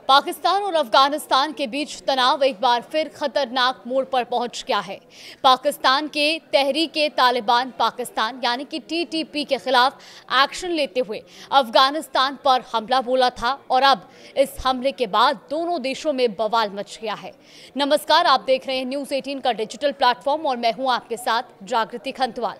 पाकिस्तान और अफगानिस्तान के बीच तनाव एक बार फिर खतरनाक मोड़ पर पहुंच गया है। पाकिस्तान के तहरीक-ए-तालिबान पाकिस्तान यानी कि टीटीपी के खिलाफ एक्शन लेते हुए अफगानिस्तान पर हमला बोला था और अब इस हमले के बाद दोनों देशों में बवाल मच गया है। नमस्कार, आप देख रहे हैं न्यूज़ 18 का डिजिटल प्लेटफॉर्म और मैं हूं आपके साथ जागृति खंतवाल।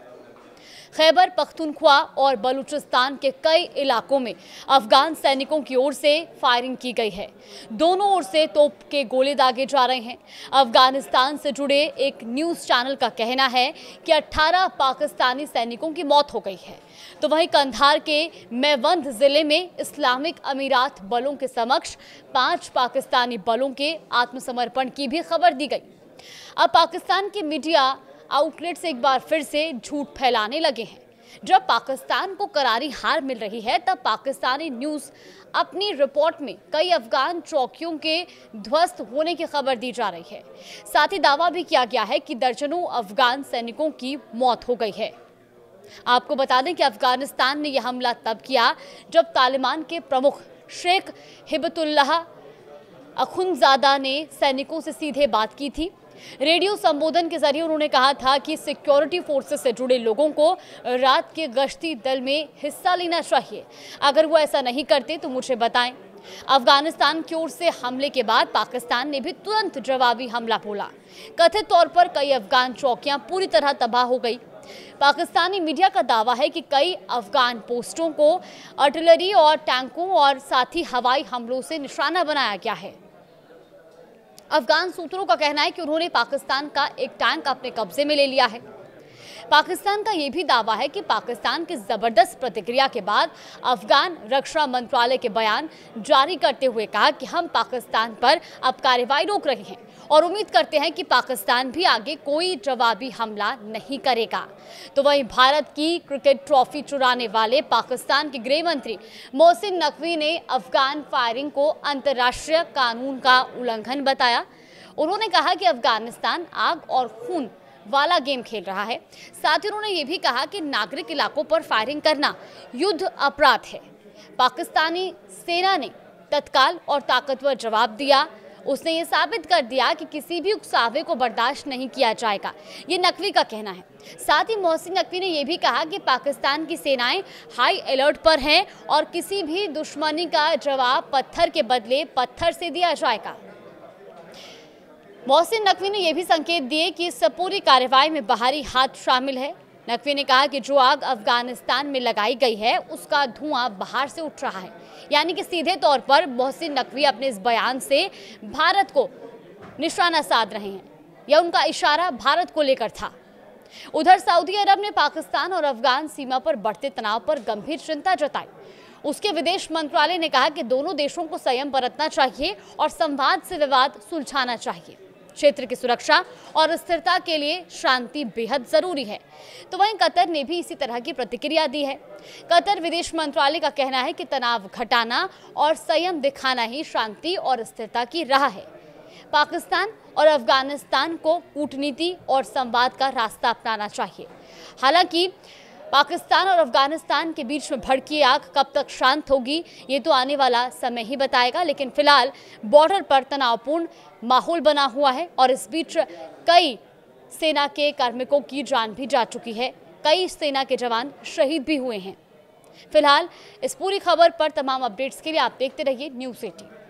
खैबर पख्तूनख्वा और बलूचिस्तान के कई इलाकों में अफगान सैनिकों की ओर से फायरिंग की गई है। दोनों ओर से तोप के गोले दागे जा रहे हैं। अफगानिस्तान से जुड़े एक न्यूज़ चैनल का कहना है कि 18 पाकिस्तानी सैनिकों की मौत हो गई है। तो वहीं कंधार के मेवंद जिले में इस्लामिक अमीरात बलों के समक्ष 5 पाकिस्तानी बलों के आत्मसमर्पण की भी खबर दी गई। अब पाकिस्तान के मीडिया आउटलेट्स एक बार फिर से झूठ फैलाने लगे हैं। जब पाकिस्तान को करारी हार मिल रही है, तब पाकिस्तानी न्यूज़ अपनी रिपोर्ट में कई अफगान चौकियों के ध्वस्त होने की खबर दी जा रही है। साथ ही दावा भी किया गया है कि दर्जनों अफगान सैनिकों की मौत हो गई है। आपको बता दें कि अफगानिस्तान ने यह हमला तब किया जब तालिबान के प्रमुख शेख हिबतुल्लाह अखुंज़ादा ने सैनिकों से सीधे बात की थी। रेडियो संबोधन के जरिए उन्होंने कहा था कि सिक्योरिटी फोर्सेस से जुड़े लोगों को रात के गश्ती दल में हिस्सा लेना चाहिए। अगर वो ऐसा नहीं करते तो मुझे बताएं। अफगानिस्तान की ओर से हमले के बाद पाकिस्तान ने भी तुरंत जवाबी हमला बोला। कथित तौर पर कई अफगान चौकियां पूरी तरह तबाह हो गई। पाकिस्तानी मीडिया का दावा है कि कई अफगान पोस्टों को आर्टिलरी और टैंकों और साथ ही हवाई हमलों से निशाना बनाया गया है। अफगान सूत्रों का कहना है कि उन्होंने पाकिस्तान का एक टैंक अपने कब्जे में ले लिया है। पाकिस्तान का यह भी दावा है कि पाकिस्तान की जबरदस्त प्रतिक्रिया के बाद अफगान रक्षा मंत्रालय के बयान जारी करते हुए कहा कि हम पाकिस्तान पर अब कार्रवाई रोक रहे हैं और उम्मीद करते हैं कि पाकिस्तान भी आगे कोई जवाबी हमला नहीं करेगा। तो वहीं भारत की क्रिकेट ट्रॉफी चुराने वाले पाकिस्तान के गृह मंत्री मोहसिन नकवी ने अफगान फायरिंग को अंतर्राष्ट्रीय कानून का उल्लंघन बताया। उन्होंने कहा कि अफगानिस्तान आग और खून वाला गेम खेल रहा है। साथ ही उन्होंने ये भी कहा कि नागरिक इलाकों पर फायरिंग करना युद्ध अपराध है। पाकिस्तानी सेना ने तत्काल और ताकतवर जवाब दिया। उसने ये साबित कर दिया कि किसी भी उकसावे को बर्दाश्त नहीं किया जाएगा, ये नकवी का कहना है। साथ ही मोहसिन नकवी ने यह भी कहा कि पाकिस्तान की सेनाएं हाई अलर्ट पर हैं और किसी भी दुश्मनी का जवाब पत्थर के बदले पत्थर से दिया जाएगा। मोहसिन नकवी ने यह भी संकेत दिए कि इस पूरी कार्रवाई में बाहरी हाथ शामिल है। नकवी ने कहा कि जो आग अफगानिस्तान में लगाई गई है उसका धुआं बाहर से उठ रहा है। यानी कि सीधे तौर पर मोहसिन नकवी अपने इस बयान से भारत को निशाना साध रहे हैं या उनका इशारा भारत को लेकर था। उधर सऊदी अरब ने पाकिस्तान और अफगान सीमा पर बढ़ते तनाव पर गंभीर चिंता जताई। उसके विदेश मंत्रालय ने कहा कि दोनों देशों को संयम बरतना चाहिए और संवाद से विवाद सुलझाना चाहिए। क्षेत्र की सुरक्षा और स्थिरता के लिए शांति बेहद जरूरी है। तो वहीं कतर ने भी इसी तरह की प्रतिक्रिया दी है। कतर विदेश मंत्रालय का कहना है कि तनाव घटाना और संयम दिखाना ही शांति और स्थिरता की राह है। पाकिस्तान और अफगानिस्तान को कूटनीति और संवाद का रास्ता अपनाना चाहिए। हालांकि पाकिस्तान और अफगानिस्तान के बीच में भड़की आग कब तक शांत होगी, ये तो आने वाला समय ही बताएगा। लेकिन फिलहाल बॉर्डर पर तनावपूर्ण माहौल बना हुआ है और इस बीच कई सेना के कार्मिकों की जान भी जा चुकी है। कई सेना के जवान शहीद भी हुए हैं। फिलहाल इस पूरी खबर पर तमाम अपडेट्स के लिए आप देखते रहिए न्यूज़ 18।